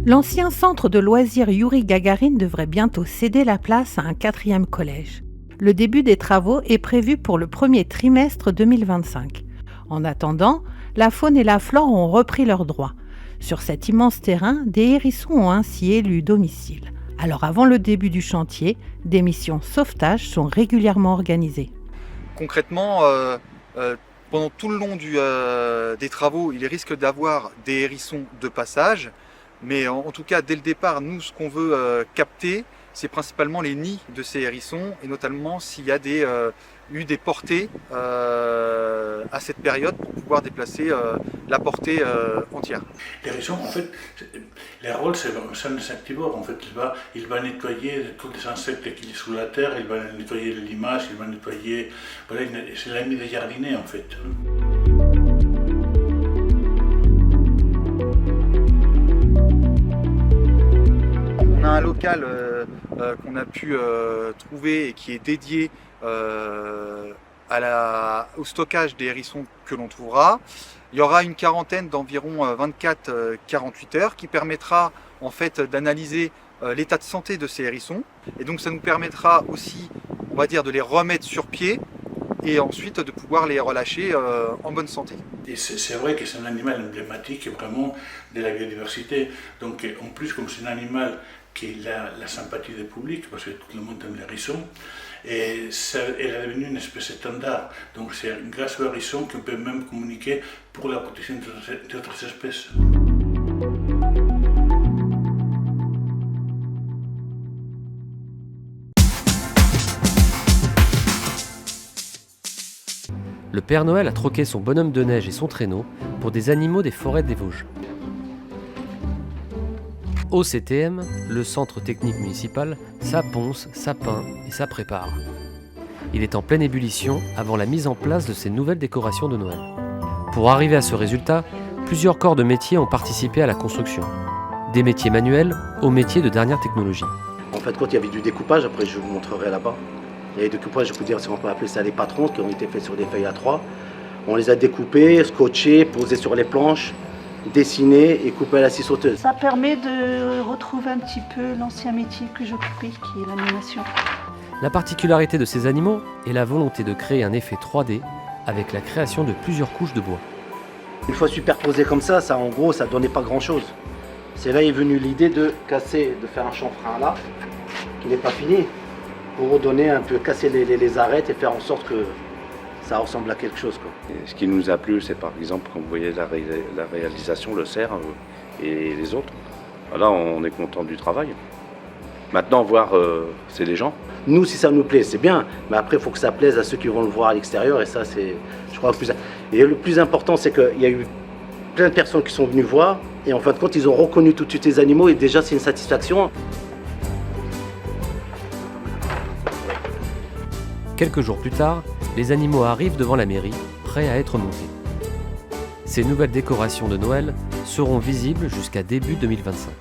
L'ancien centre de loisirs Youri Gagarine devrait bientôt céder la place à un 4e collège. Le début des travaux est prévu pour le premier trimestre 2025. En attendant, la faune et la flore ont repris leurs droits. Sur cet immense terrain, des hérissons ont ainsi élu domicile. Alors avant le début du chantier, des missions sauvetage sont régulièrement organisées. Concrètement, pendant tout le long des travaux, il risque d'avoir des hérissons de passage. Mais en tout cas, dès le départ, nous, ce qu'on veut capter, c'est principalement les nids de ces hérissons, et notamment s'il y a eu des portées à cette période pour pouvoir déplacer la portée entière. L'hérisson, en fait, le rôle, c'est un insectivore. En fait, il va nettoyer tous les insectes qui sont sous la terre, il va nettoyer les limaces, il va nettoyer... Voilà, c'est l'ami des jardiniers, en fait. On a un local qu'on a pu trouver et qui est dédié au stockage des hérissons que l'on trouvera. Il y aura une quarantaine d'environ 24-48 heures qui permettra en fait d'analyser l'état de santé de ces hérissons. Et donc ça nous permettra aussi, on va dire, de les remettre sur pied et ensuite de pouvoir les relâcher en bonne santé. Et c'est vrai que c'est un animal emblématique vraiment de la biodiversité. Donc en plus, comme c'est un animal qui a la sympathie du public, parce que tout le monde aime les hérissons, et elle est devenue une espèce standard. Donc c'est grâce aux hérissons qu'on peut même communiquer pour la protection d'autres espèces. Le Père Noël a troqué son bonhomme de neige et son traîneau pour des animaux des forêts des Vosges. Au CTM, le centre technique municipal, ça ponce, ça peint et ça prépare. Il est en pleine ébullition avant la mise en place de ces nouvelles décorations de Noël. Pour arriver à ce résultat, plusieurs corps de métiers ont participé à la construction. Des métiers manuels aux métiers de dernière technologie. En fait, quand il y avait du découpage, après je vous montrerai là-bas. Il y a des découpages, je peux dire si on peut appeler ça des patrons, qui ont été faits sur des feuilles A3. On les a découpés, scotchés, posés sur les planches, dessinés et coupés à la scie sauteuse. Ça permet de retrouver un petit peu l'ancien métier que j'occupais, qui est l'animation. La particularité de ces animaux est la volonté de créer un effet 3D avec la création de plusieurs couches de bois. Une fois superposé comme ça, en gros, ça donnait pas grand-chose. C'est là est venue l'idée de casser, de faire un chanfrein là, qui n'est pas fini, pour redonner un peu, casser les arêtes et faire en sorte que ça ressemble à quelque chose, quoi. Et ce qui nous a plu, c'est par exemple quand vous voyez la réalisation, le cerf et les autres. Là, on est content du travail. Maintenant, voir, c'est les gens. Nous, si ça nous plaît, c'est bien, mais après, il faut que ça plaise à ceux qui vont le voir à l'extérieur, et ça, c'est, je crois, le plus... Et le plus important, c'est qu'il y a eu plein de personnes qui sont venues voir, et en fin de compte, ils ont reconnu tout de suite les animaux, et déjà, c'est une satisfaction. Quelques jours plus tard, les animaux arrivent devant la mairie, prêts à être montés. Ces nouvelles décorations de Noël seront visibles jusqu'à début 2025.